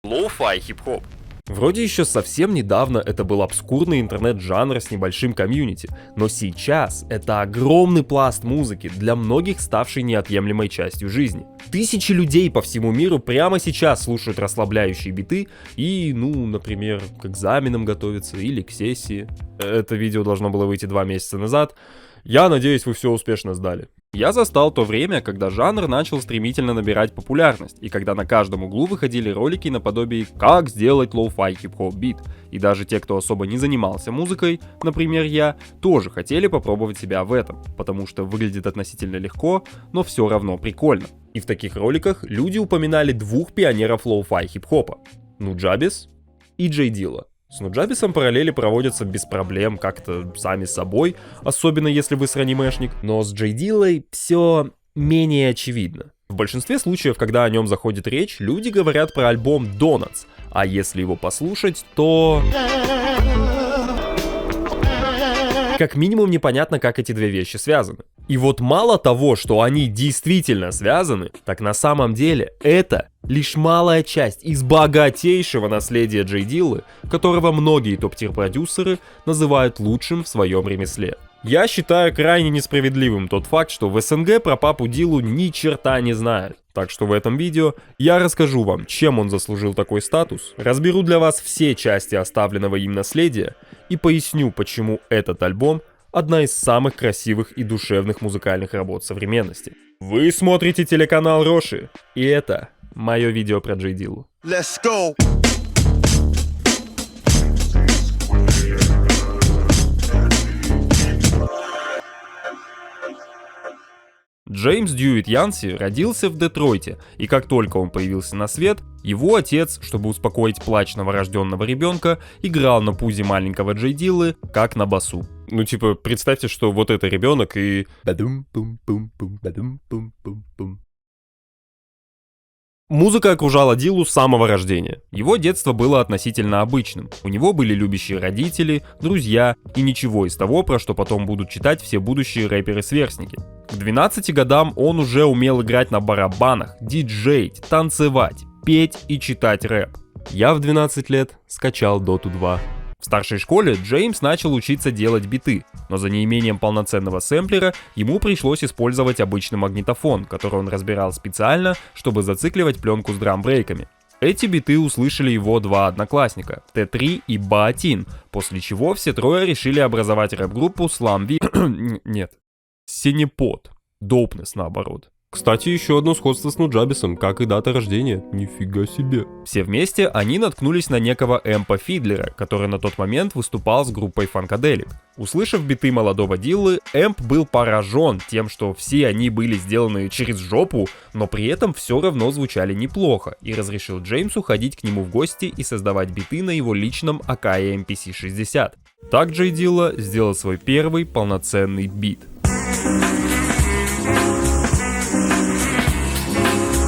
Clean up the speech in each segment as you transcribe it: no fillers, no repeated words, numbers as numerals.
Лоу-фай хип-хоп. Вроде еще совсем недавно это был обскурный интернет-жанр с небольшим комьюнити, но сейчас это огромный пласт музыки, для многих ставший неотъемлемой частью жизни. Тысячи людей по всему миру прямо сейчас слушают расслабляющие биты и, например, к экзаменам готовятся или к сессии. Это видео должно было выйти 2 месяца назад. Я надеюсь, вы все успешно сдали. Я застал то время, когда жанр начал стремительно набирать популярность, и когда на каждом углу выходили ролики наподобие «Как сделать лоу-фай хип-хоп бит», и даже те, кто особо не занимался музыкой, например я, тоже хотели попробовать себя в этом, потому что выглядит относительно легко, но все равно прикольно. И в таких роликах люди упоминали 2 пионеров лоу-фай хип-хопа — Nujabes и J Dilla. С Nujabes'ом параллели проводятся без проблем, как-то сами собой, особенно если вы сранимешник, но с J Dilla'й все менее очевидно. В большинстве случаев, когда о нем заходит речь, люди говорят про альбом Donuts, а если его послушать, то... Как минимум непонятно, как эти 2 вещи связаны. И вот мало того, что они действительно связаны, так на самом деле это лишь малая часть из богатейшего наследия J Dilla'ы, которого многие топ-тир-продюсеры называют лучшим в своем ремесле. Я считаю крайне несправедливым тот факт, что в СНГ про папу Диллу ни черта не знают. Так что в этом видео я расскажу вам, чем он заслужил такой статус, разберу для вас все части оставленного им наследия и поясню, почему этот альбом одна из самых красивых и душевных музыкальных работ современности. Вы смотрите телеканал Роши, и это мое видео про J Dilla'у. Let's go. Джеймс Дьюит Янси родился в Детройте, и как только он появился на свет, его отец, чтобы успокоить плач новорожденного ребенка, играл на пузе маленького J Dilla'ы, как на басу. Представьте, что вот это ребенок и... Музыка окружала Диллу с самого рождения. Его детство было относительно обычным. У него были любящие родители, друзья и ничего из того, про что потом будут читать все будущие рэперы-сверстники. К 12 годам он уже умел играть на барабанах, диджеить, танцевать, петь и читать рэп. Я в 12 лет скачал Dota 2. В старшей школе Джеймс начал учиться делать биты, но за неимением полноценного сэмплера ему пришлось использовать обычный магнитофон, который он разбирал специально, чтобы зацикливать пленку с драмбрейками. Эти биты услышали его 2 одноклассника, T3 и Baatin, после чего все трое решили образовать рэп-группу Slum Village. Нет, Синепод, Dopeness наоборот. Кстати, еще одно сходство с Nujabes'ом, как и дата рождения. Нифига себе. Все вместе они наткнулись на некого Эмпа Фидлера, который на тот момент выступал с группой Funkadelic. Услышав биты молодого Диллы, Эмп был поражен тем, что все они были сделаны через жопу, но при этом все равно звучали неплохо, и разрешил Джеймсу ходить к нему в гости и создавать биты на его личном Akai MPC-60. Так J Dilla сделал свой первый полноценный бит.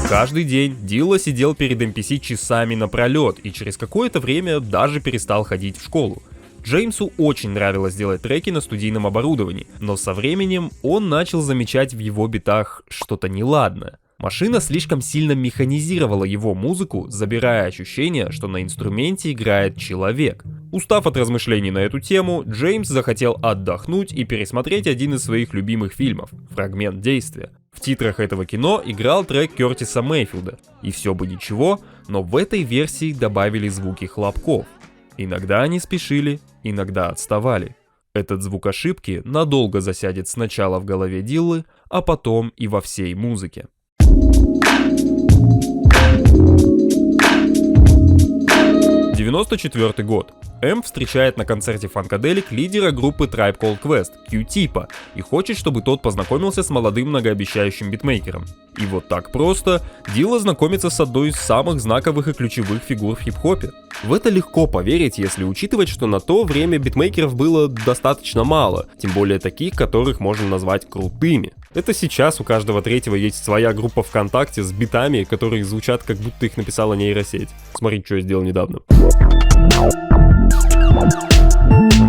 Каждый день Дилла сидел перед MPC часами напролет и через какое-то время даже перестал ходить в школу. Джеймсу очень нравилось делать треки на студийном оборудовании, но со временем он начал замечать в его битах что-то неладное. Машина слишком сильно механизировала его музыку, забирая ощущение, что на инструменте играет человек. Устав от размышлений на эту тему, Джеймс захотел отдохнуть и пересмотреть один из своих любимых фильмов — «Фрагмент действия». В титрах этого кино играл трек Кертиса Мейфилда, и все бы ничего, но в этой версии добавили звуки хлопков. Иногда они спешили, иногда отставали. Этот звук ошибки надолго засядет сначала в голове Диллы, а потом и во всей музыке. 94 год. Эмп встречает на концерте Funkadelic лидера группы Tribe Called Quest, Q-Типа, и хочет, чтобы тот познакомился с молодым многообещающим битмейкером. И вот так просто Дилла знакомится с одной из самых знаковых и ключевых фигур в хип-хопе. В это легко поверить, если учитывать, что на то время битмейкеров было достаточно мало, тем более таких, которых можно назвать крутыми. Это сейчас у каждого третьего есть своя группа ВКонтакте с битами, которые звучат, как будто их написала нейросеть. Смотрите, что я сделал недавно.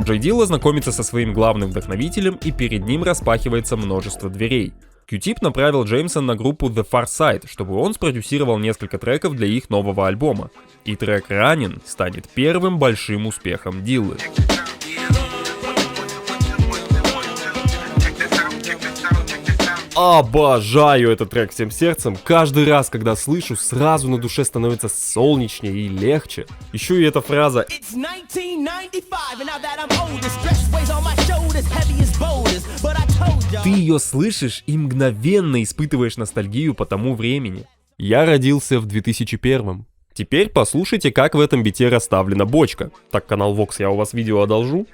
J Dilla знакомится со своим главным вдохновителем, и перед ним распахивается множество дверей. Q-Tip направил Джеймса на группу The Far Side, чтобы он спродюсировал несколько треков для их нового альбома. И трек Runnin' станет первым большим успехом Диллы. Обожаю этот трек всем сердцем. Каждый раз, когда слышу, сразу на душе становится солнечнее и легче. Еще и эта фраза Ты ее слышишь и мгновенно испытываешь ностальгию по тому времени. «Я родился в 2001-м». Теперь послушайте, как в этом бите расставлена бочка. Так, канал Vox, я у вас видео одолжу.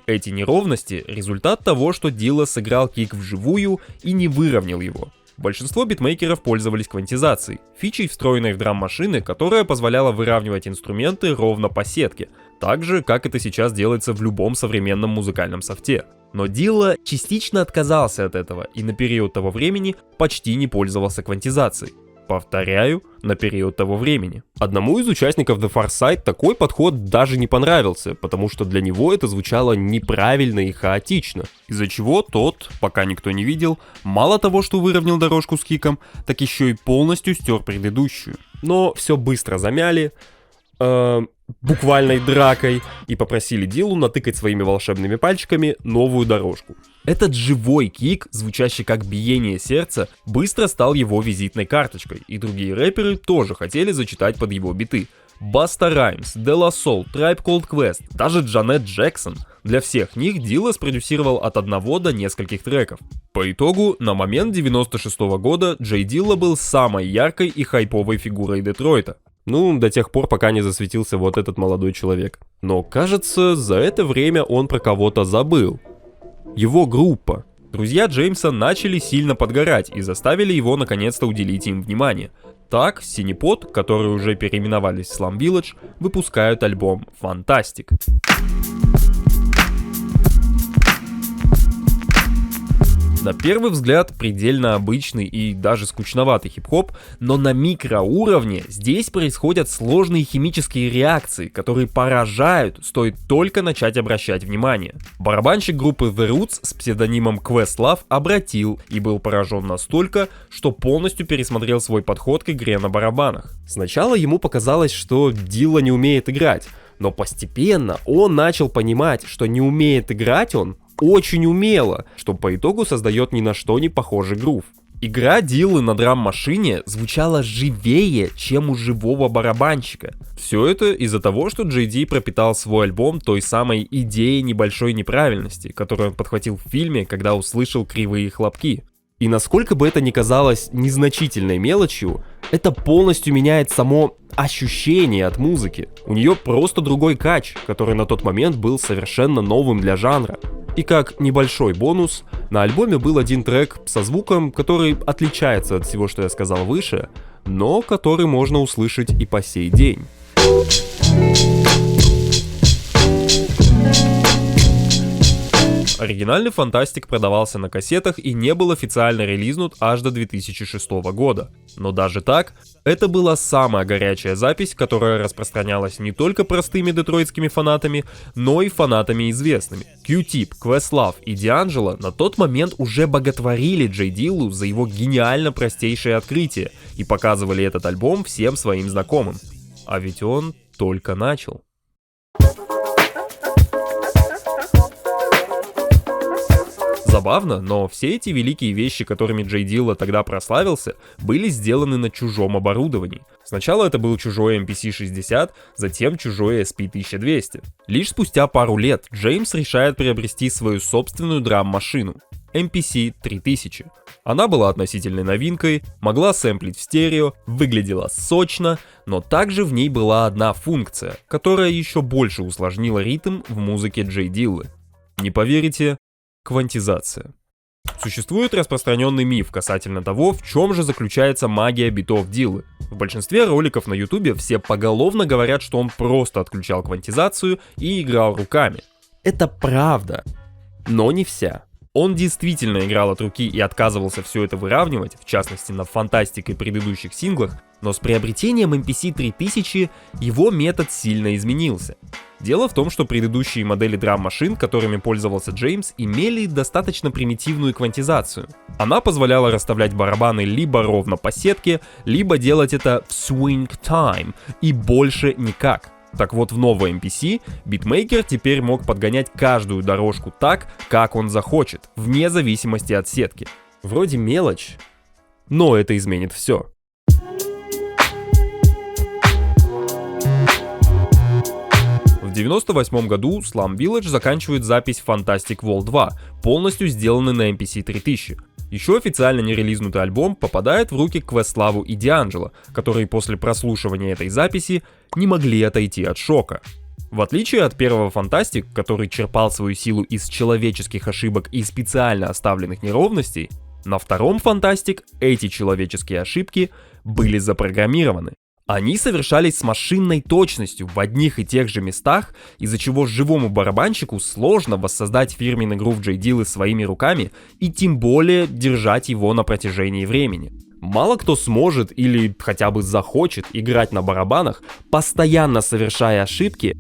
Эти неровности – результат того, что Дилла сыграл кик вживую и не выровнял его. Большинство битмейкеров пользовались квантизацией, фичей, встроенной в драм-машины, которая позволяла выравнивать инструменты ровно по сетке, так же, как это сейчас делается в любом современном музыкальном софте. Но Дилла частично отказался от этого и на период того времени почти не пользовался квантизацией. Повторяю, на период того времени. Одному из участников The Far Side такой подход даже не понравился, потому что для него это звучало неправильно и хаотично. Из-за чего тот, пока никто не видел, мало того, что выровнял дорожку с киком, так еще и полностью стер предыдущую. Но все быстро замяли, буквальной дракой, и попросили Диллу натыкать своими волшебными пальчиками новую дорожку. Этот живой кик, звучащий как биение сердца, быстро стал его визитной карточкой, и другие рэперы тоже хотели зачитать под его биты. Busta Rhymes, De La Soul, Tribe Called Quest, даже Джанет Джексон. Для всех них Дилла спродюсировал от одного до нескольких треков. По итогу, на момент 96 года Джей Дилла был самой яркой и хайповой фигурой Детройта. Ну, до тех пор, пока не засветился вот этот молодой человек. Но, кажется, за это время он про кого-то забыл. Его группа. Друзья Джеймса начали сильно подгорать и заставили его наконец-то уделить им внимание. Так, Синепод, которые уже переименовались в Slum Village, выпускают альбом Fantastic. На первый взгляд, предельно обычный и даже скучноватый хип-хоп, но на микроуровне здесь происходят сложные химические реакции, которые поражают, стоит только начать обращать внимание. Барабанщик группы The Roots с псевдонимом Questlove обратил и был поражен настолько, что полностью пересмотрел свой подход к игре на барабанах. Сначала ему показалось, что Дилла не умеет играть, но постепенно он начал понимать, что не умеет играть он очень умело, что по итогу создает ни на что не похожий грув. Игра Диллы на драм-машине звучала живее, чем у живого барабанщика. Все это из-за того, что Джей Ди пропитал свой альбом той самой идеей небольшой неправильности, которую он подхватил в фильме, когда услышал кривые хлопки. И насколько бы это ни казалось незначительной мелочью, это полностью меняет само ощущение от музыки. У нее просто другой кач, который на тот момент был совершенно новым для жанра. И как небольшой бонус, на альбоме был один трек со звуком, который отличается от всего, что я сказал выше, но который можно услышать и по сей день. Оригинальный Fantastic продавался на кассетах и не был официально релизнут аж до 2006 года. Но даже так, это была самая горячая запись, которая распространялась не только простыми детройтскими фанатами, но и фанатами известными. Q-Tip, Questlove и D'Angelo на тот момент уже боготворили Джей Диллу за его гениально простейшее открытие и показывали этот альбом всем своим знакомым. А ведь он только начал. Забавно, но все эти великие вещи, которыми Джей Дилла тогда прославился, были сделаны на чужом оборудовании. Сначала это был чужой MPC-60, затем чужой SP-1200. Лишь спустя пару лет Джеймс решает приобрести свою собственную драм-машину MPC-3000. Она была относительной новинкой, могла сэмплить в стерео, выглядела сочно, но также в ней была одна функция, которая еще больше усложнила ритм в музыке Джей Диллы. Не поверите, квантизация. Существует распространенный миф касательно того, в чем же заключается магия битов Диллы. В большинстве роликов на ютубе все поголовно говорят, что он просто отключал квантизацию и играл руками. Это правда, но не вся. Он действительно играл от руки и отказывался все это выравнивать, в частности на Fantastic и предыдущих синглах, но с приобретением MPC 3000 его метод сильно изменился. Дело в том, что предыдущие модели драм-машин, которыми пользовался Джеймс, имели достаточно примитивную квантизацию. Она позволяла расставлять барабаны либо ровно по сетке, либо делать это в swing time, и больше никак. Так вот, в новой MPC битмейкер теперь мог подгонять каждую дорожку так, как он захочет, вне зависимости от сетки. Вроде мелочь, но это изменит все. В 1998 году Slum Village заканчивает запись Fantastic Wall 2, полностью сделанный на MPC 3000. Еще официально нерелизнутый альбом попадает в руки Questlove и D'Angelo, которые после прослушивания этой записи не могли отойти от шока. В отличие от первого Fantastic, который черпал свою силу из человеческих ошибок и специально оставленных неровностей, на втором Fantastic эти человеческие ошибки были запрограммированы. Они совершались с машинной точностью в одних и тех же местах, из-за чего живому барабанщику сложно воссоздать фирменный грув Джей Диллы своими руками и тем более держать его на протяжении времени. Мало кто сможет или хотя бы захочет играть на барабанах, постоянно совершая ошибки,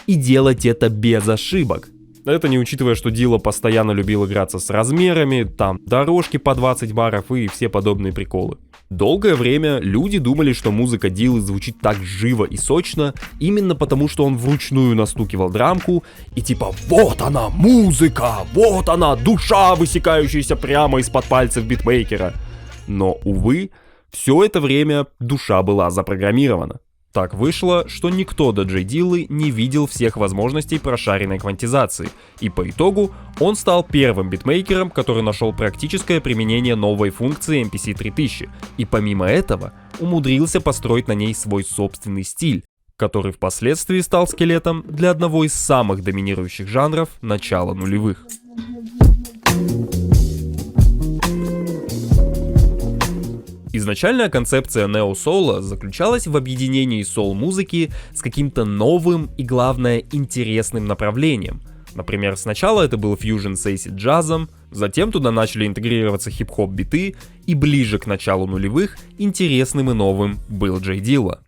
и делать это без ошибок. Это не учитывая, что Дилла постоянно любил играться с размерами, там дорожки по 20 баров и все подобные приколы. Долгое время люди думали, что музыка Диллы звучит так живо и сочно, именно потому, что он вручную настукивал драмку, и типа «Вот она, музыка! Вот она, душа, высекающаяся прямо из-под пальцев битмейкера!» Но, увы, все это время душа была запрограммирована. Так вышло, что никто до Джей Диллы не видел всех возможностей прошаренной квантизации, и по итогу он стал первым битмейкером, который нашел практическое применение новой функции MPC 3000, и помимо этого умудрился построить на ней свой собственный стиль, который впоследствии стал скелетом для одного из самых доминирующих жанров начала нулевых. Изначальная концепция нео-соула заключалась в объединении соул-музыки с каким-то новым и, главное, интересным направлением. Например, сначала это был фьюжн с эйсид джазом, затем туда начали интегрироваться хип-хоп биты, и ближе к началу нулевых интересным и новым был Джей Дилла.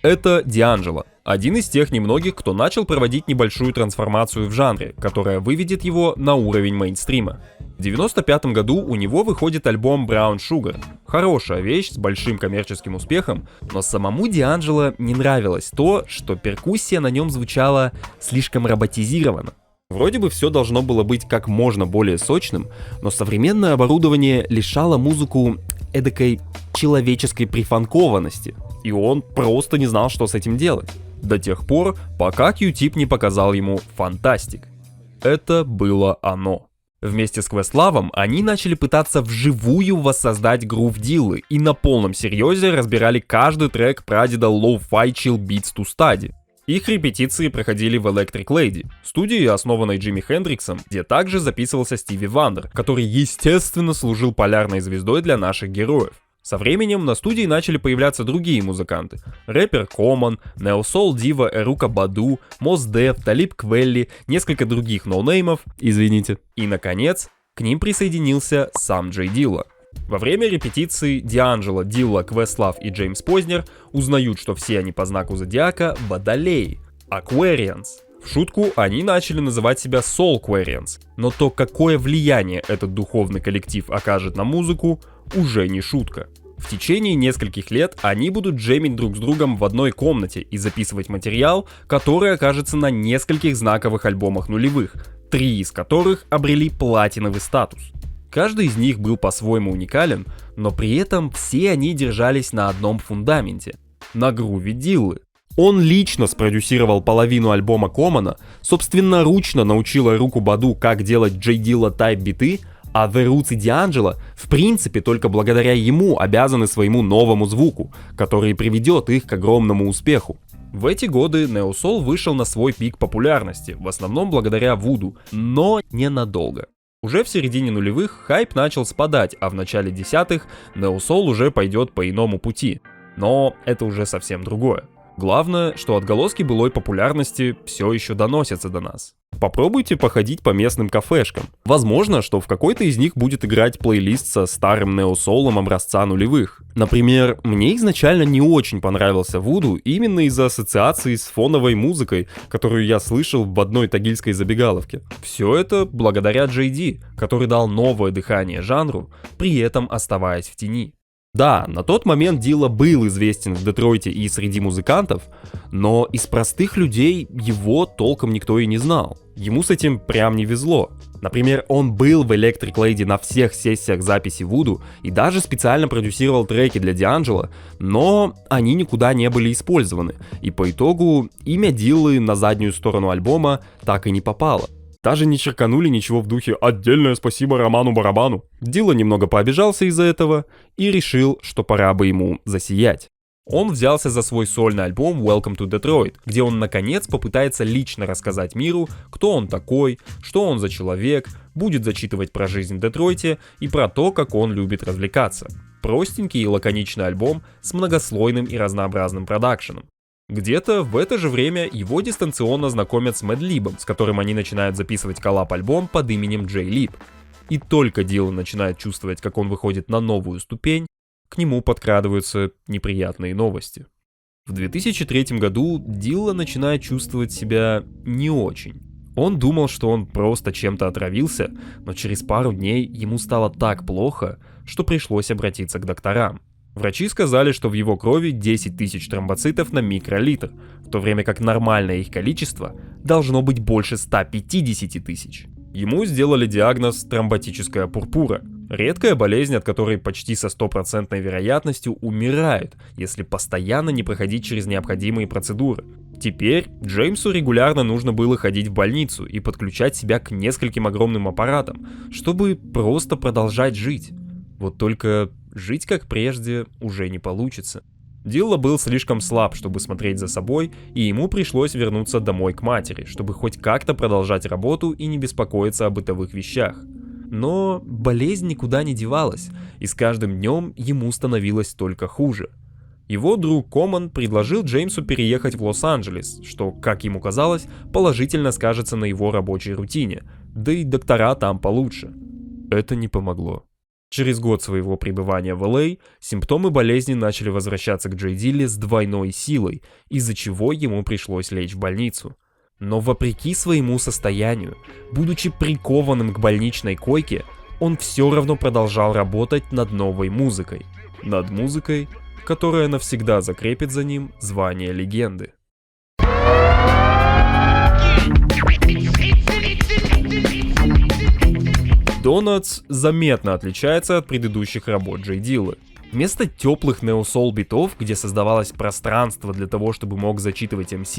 Это D'Angelo, один из тех немногих, кто начал проводить небольшую трансформацию в жанре, которая выведет его на уровень мейнстрима. В 1995 году у него выходит альбом Brown Sugar. Хорошая вещь с большим коммерческим успехом, но самому D'Angelo не нравилось то, что перкуссия на нем звучала слишком роботизированно. Вроде бы все должно было быть как можно более сочным, но современное оборудование лишало музыку эдакой человеческой прифанкованности, и он просто не знал, что с этим делать. До тех пор, пока Q-Tip не показал ему Fantastic. Это было оно. Вместе с Questlove они начали пытаться вживую воссоздать грув Диллы и на полном серьезе разбирали каждый трек прадеда Lo-Fi Chill Beats to Study. Их репетиции проходили в Electric Lady, студии, основанной Джимми Хендриксом, где также записывался Стиви Вандер, который, естественно, служил полярной звездой для наших героев. Со временем на студии начали появляться другие музыканты. Рэпер Common, нео-соул дива Эрука Баду, Mos Def, Талиб Квелли, несколько других ноунеймов, извините. И, наконец, к ним присоединился сам Джей Дилла. Во время репетиции D'Angelo, Дилла, Questlove и Джеймс Познер узнают, что все они по знаку зодиака Водолеи, Aquarians. В шутку они начали называть себя Soulquarians, но то, какое влияние этот духовный коллектив окажет на музыку, уже не шутка. В течение нескольких лет они будут джемить друг с другом в одной комнате и записывать материал, который окажется на нескольких знаковых альбомах нулевых, 3 из которых обрели платиновый статус. Каждый из них был по-своему уникален, но при этом все они держались на одном фундаменте – на груве Диллы. Он лично спродюсировал половину альбома Коммона, собственноручно научил Руку Баду, как делать Джей Дилла тайп биты, а The Roots и D'Angelo, в принципе, только благодаря ему обязаны своему новому звуку, который приведет их к огромному успеху. В эти годы нео-соул вышел на свой пик популярности, в основном благодаря Вуду, но ненадолго. Уже в середине нулевых хайп начал спадать, а в начале десятых нео-соул уже пойдет по иному пути. Но это уже совсем другое. Главное, что отголоски былой популярности все еще доносятся до нас. Попробуйте походить по местным кафешкам. Возможно, что в какой-то из них будет играть плейлист со старым нео-соулом образца нулевых. Например, мне изначально не очень понравился вуду именно из-за ассоциации с фоновой музыкой, которую я слышал в одной тагильской забегаловке. Все это благодаря Джей Ди, который дал новое дыхание жанру, при этом оставаясь в тени. Да, на тот момент Дилла был известен в Детройте и среди музыкантов, но из простых людей его толком никто и не знал. Ему с этим прям не везло. Например, он был в Electric Lady на всех сессиях записи вуду и даже специально продюсировал треки для D'Angelo, но они никуда не были использованы, и по итогу имя Диллы на заднюю сторону альбома так и не попало. Даже не черканули ничего в духе «отдельное спасибо Роману Барабану». Дилла немного пообижался из-за этого и решил, что пора бы ему засиять. Он взялся за свой сольный альбом Welcome to Detroit, где он наконец попытается лично рассказать миру, кто он такой, что он за человек, будет зачитывать про жизнь в Детройте и про то, как он любит развлекаться. Простенький и лаконичный альбом с многослойным и разнообразным продакшеном. Где-то в это же время его дистанционно знакомят с Мэдлибом, с которым они начинают записывать коллаб-альбом под именем Джей Либ. И только Дилла начинает чувствовать, как он выходит на новую ступень, к нему подкрадываются неприятные новости. В 2003 году Дилла начинает чувствовать себя не очень. Он думал, что он просто чем-то отравился, но через пару дней ему стало так плохо, что пришлось обратиться к докторам. Врачи сказали, что в его крови 10 тысяч тромбоцитов на микролитр, в то время как нормальное их количество должно быть больше 150 тысяч. Ему сделали диагноз тромботическая пурпура, редкая болезнь, от которой почти со 100% вероятностью умирают, если постоянно не проходить через необходимые процедуры. Теперь Джеймсу регулярно нужно было ходить в больницу и подключать себя к нескольким огромным аппаратам, чтобы просто продолжать жить. Вот только жить как прежде уже не получится. Дилла был слишком слаб, чтобы смотреть за собой, и ему пришлось вернуться домой к матери, чтобы хоть как-то продолжать работу и не беспокоиться о бытовых вещах. Но болезнь никуда не девалась, и с каждым днем ему становилось только хуже. Его друг Коман предложил Джеймсу переехать в Лос-Анджелес, что, как ему казалось, положительно скажется на его рабочей рутине, да и доктора там получше. Это не помогло. Через год своего пребывания в Л.А. симптомы болезни начали возвращаться к Джей Дилле с двойной силой, из-за чего ему пришлось лечь в больницу. Но вопреки своему состоянию, будучи прикованным к больничной койке, он все равно продолжал работать над новой музыкой. Над музыкой, которая навсегда закрепит за ним звание легенды. Donuts заметно отличается от предыдущих работ Джей Диллы. Вместо теплых нео-соул битов, где создавалось пространство для того, чтобы мог зачитывать МС,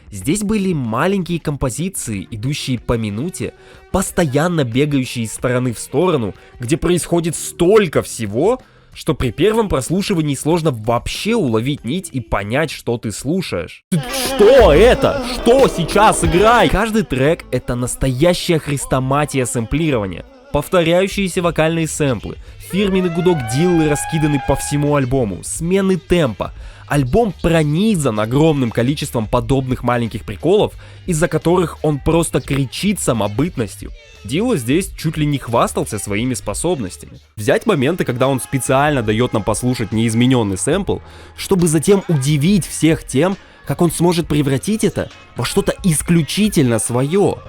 здесь были маленькие композиции, идущие по минуте, постоянно бегающие из стороны в сторону, где происходит столько всего, что при первом прослушивании сложно вообще уловить нить и понять, что ты слушаешь. Что это? Что сейчас играет? Каждый трек — это настоящая хрестоматия сэмплирования. Повторяющиеся вокальные сэмплы, фирменный гудок Диллы раскиданы по всему альбому, смены темпа. Альбом пронизан огромным количеством подобных маленьких приколов, из-за которых он просто кричит самобытностью. Дилла здесь чуть ли не хвастался своими способностями. Взять моменты, когда он специально дает нам послушать неизмененный сэмпл, чтобы затем удивить всех тем, как он сможет превратить это во что-то исключительно свое.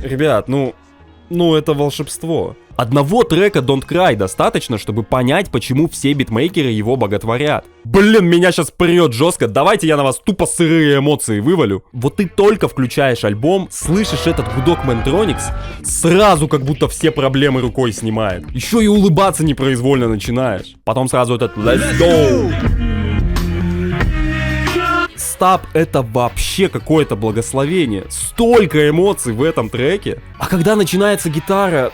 Ребят, ну это волшебство. Одного трека Don't Cry достаточно, чтобы понять, почему все битмейкеры его боготворят. Блин, меня сейчас прет жестко, давайте я на вас тупо сырые эмоции вывалю. Вот ты только включаешь альбом, слышишь этот гудок Mantronix, сразу как будто все проблемы рукой снимает. Еще и улыбаться непроизвольно начинаешь. Потом сразу этот Let's Go. Стаб — это вообще какое-то благословение. Столько эмоций в этом треке. А когда начинается гитара,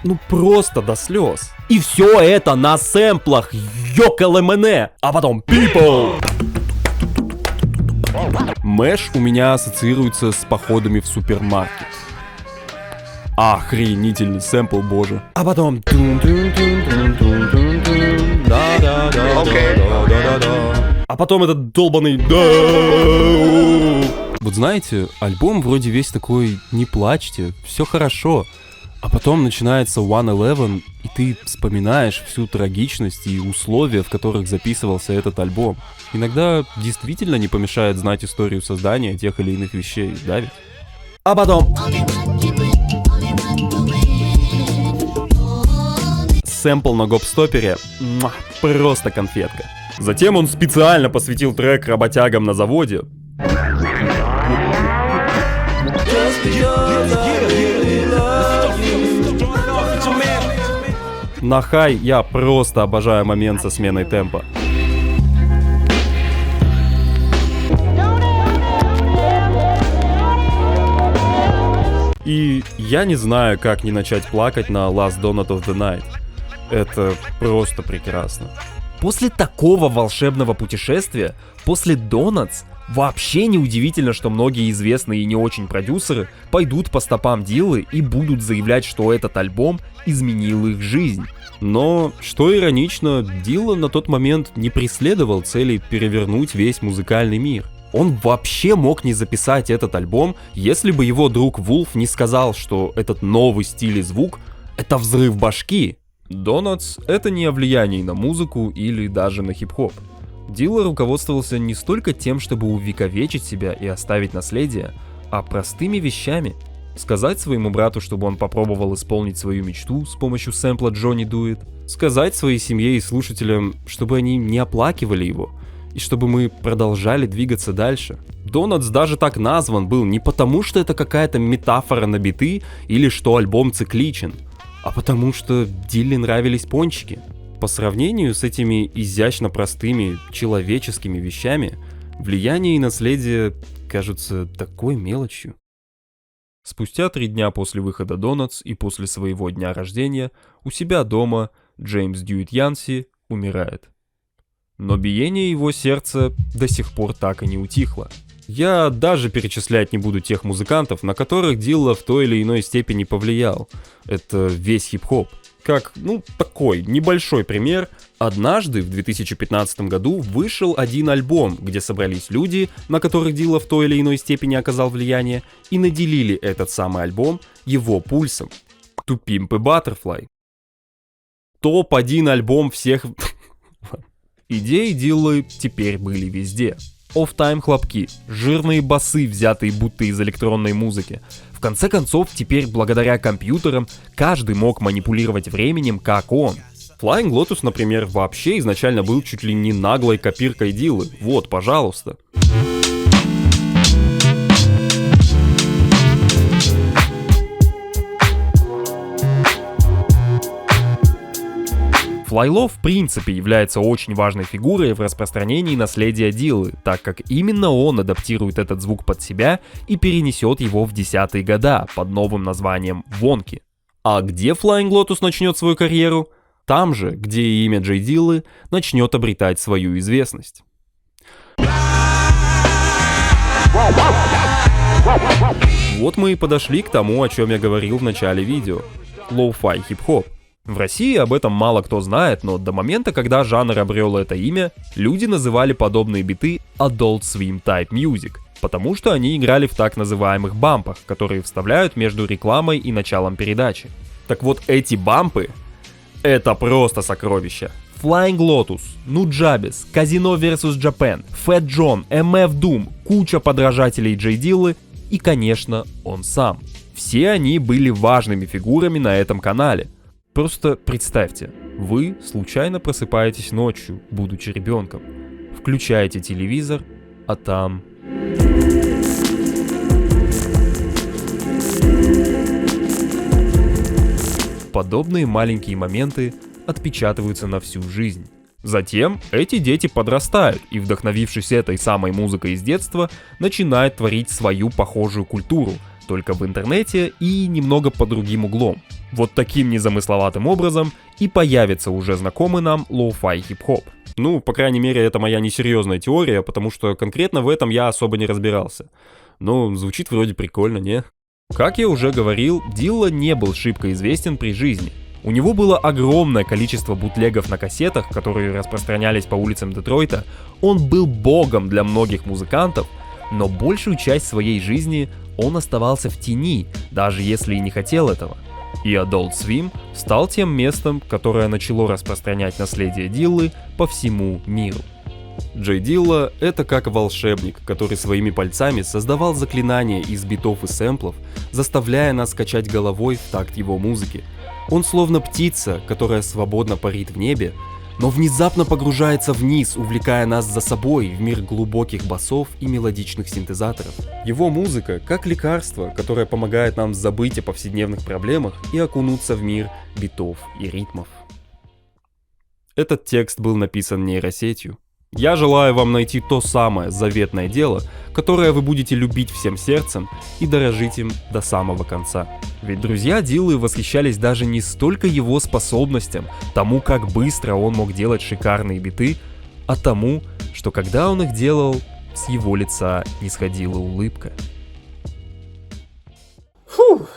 ну просто до слез. И все это на сэмплах Йоколэмэне. А потом People. Мэш у меня ассоциируется с походами в супермаркет. Охренительный сэмпл, боже. А потом... А потом этот долбаный... Вот знаете, альбом вроде весь такой «не плачьте, все хорошо». А потом начинается 111, и ты вспоминаешь всю трагичность и условия, в которых записывался этот альбом. Иногда действительно не помешает знать историю создания тех или иных вещей, да ведь? А потом... Сэмпл на гоп-стопере — просто конфетка. Затем он специально посвятил трек работягам на заводе. На хай я просто обожаю момент со сменой темпа. И я не знаю, как не начать плакать на Last Donut of the Night. Это просто прекрасно. После такого волшебного путешествия, после Donuts, вообще не удивительно, что многие известные и не очень продюсеры пойдут по стопам Диллы и будут заявлять, что этот альбом изменил их жизнь. Но, что иронично, Дилла на тот момент не преследовал цели перевернуть весь музыкальный мир. Он вообще мог не записать этот альбом, если бы его друг Вулф не сказал, что этот новый стиль и звук — это взрыв башки. Donuts — это не о влиянии на музыку или даже на хип-хоп. Дилла руководствовался не столько тем, чтобы увековечить себя и оставить наследие, а простыми вещами. Сказать своему брату, чтобы он попробовал исполнить свою мечту с помощью сэмпла Джонни Do It. Сказать своей семье и слушателям, чтобы они не оплакивали его, и чтобы мы продолжали двигаться дальше. Donuts даже так назван был не потому, что это какая-то метафора на биты или что альбом цикличен, а потому что Дилле нравились пончики. По сравнению с этими изящно простыми человеческими вещами, влияние и наследие кажутся такой мелочью. Спустя 3 дня после выхода Donuts и после своего дня рождения у себя дома Джеймс Дьюит Янси умирает. Но биение его сердца до сих пор так и не утихло. Я даже перечислять не буду тех музыкантов, на которых Дилла в той или иной степени повлиял. Это весь хип-хоп. Как, такой небольшой пример, однажды в 2015 году вышел один альбом, где собрались люди, на которых Дилла в той или иной степени оказал влияние, и наделили этот самый альбом его пульсом. To Pimp a Butterfly. Топ-1 альбом всех... Идеи Диллы теперь были везде. Офф-тайм хлопки, жирные басы, взятые будто из электронной музыки. В конце концов, теперь благодаря компьютерам каждый мог манипулировать временем, как он. Flying Lotus, например, вообще изначально был чуть ли не наглой копиркой Диллы. Вот, пожалуйста. Флайло в принципе является очень важной фигурой в распространении наследия Диллы, так как именно он адаптирует этот звук под себя и перенесет его в 10-е года под новым названием Wonky. А где Flying Lotus начнет свою карьеру? Там же, где и имя Джей Диллы начнет обретать свою известность. Вот мы и подошли к тому, о чем я говорил в начале видео. Лоу-фай хип-хоп. В России об этом мало кто знает, но до момента, когда жанр обрел это имя, люди называли подобные биты Adult Swim Type Music, потому что они играли в так называемых бампах, которые вставляют между рекламой и началом передачи. Так вот, эти бампы — это просто сокровища. Flying Lotus, Nujabes, Casino vs Japan, Fat John, MF Doom, куча подражателей Джей Диллы и, конечно, он сам. Все они были важными фигурами на этом канале. Просто представьте, вы случайно просыпаетесь ночью, будучи ребенком, включаете телевизор, а там... Подобные маленькие моменты отпечатываются на всю жизнь. Затем эти дети подрастают и, вдохновившись этой самой музыкой из детства, начинают творить свою похожую культуру, только в интернете и немного под другим углом. Вот таким незамысловатым образом и появится уже знакомый нам лоу-фай хип-хоп. По крайней мере, это моя несерьезная теория, потому что конкретно в этом я особо не разбирался. Но звучит вроде прикольно, не? Как я уже говорил, Дилла не был шибко известен при жизни. У него было огромное количество бутлегов на кассетах, которые распространялись по улицам Детройта. Он был богом для многих музыкантов, но большую часть своей жизни он оставался в тени, даже если и не хотел этого. И Adult Swim стал тем местом, которое начало распространять наследие Диллы по всему миру. Джей Дилла — это как волшебник, который своими пальцами создавал заклинания из битов и сэмплов, заставляя нас качать головой в такт его музыки. Он словно птица, которая свободно парит в небе, но внезапно погружается вниз, увлекая нас за собой в мир глубоких басов и мелодичных синтезаторов. Его музыка как лекарство, которое помогает нам забыть о повседневных проблемах и окунуться в мир битов и ритмов. Этот текст был написан нейросетью. Я желаю вам найти то самое заветное дело, которое вы будете любить всем сердцем и дорожить им до самого конца. Ведь друзья Диллы восхищались даже не столько его способностям, тому, как быстро он мог делать шикарные биты, а тому, что когда он их делал, с его лица не сходила улыбка.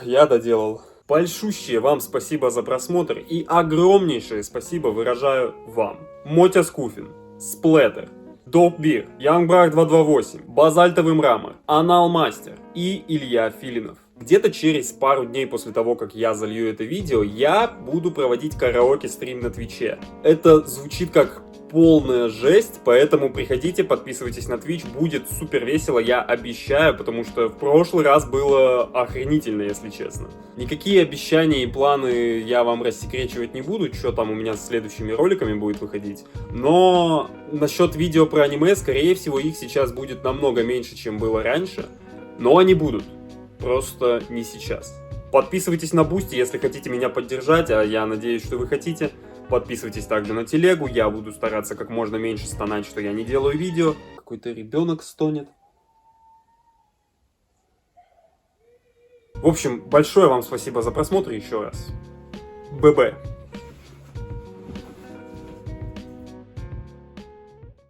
Я доделал. Большущее вам спасибо за просмотр и огромнейшее спасибо выражаю вам. Мотя Скуфин, Сплэттер, Доп Бир, Янгбрак 228, Базальтовый мрамор, Анал Мастер и Илья Филинов. Где-то через пару дней после того, как я залью это видео, я буду проводить караоке-стрим на Твиче. Это звучит как полная жесть, поэтому приходите, подписывайтесь на Twitch, будет супер весело, я обещаю, потому что в прошлый раз было охренительно, если честно. Никакие обещания и планы я вам рассекречивать не буду, что там у меня с следующими роликами будет выходить, но насчет видео про аниме, скорее всего, их сейчас будет намного меньше, чем было раньше, но они будут, просто не сейчас. Подписывайтесь на Бусти, если хотите меня поддержать, а я надеюсь, что вы хотите. Подписывайтесь также на телегу, я буду стараться как можно меньше стонать, что я не делаю видео. Какой-то ребенок стонет. В общем, большое вам спасибо за просмотр еще раз. ББ.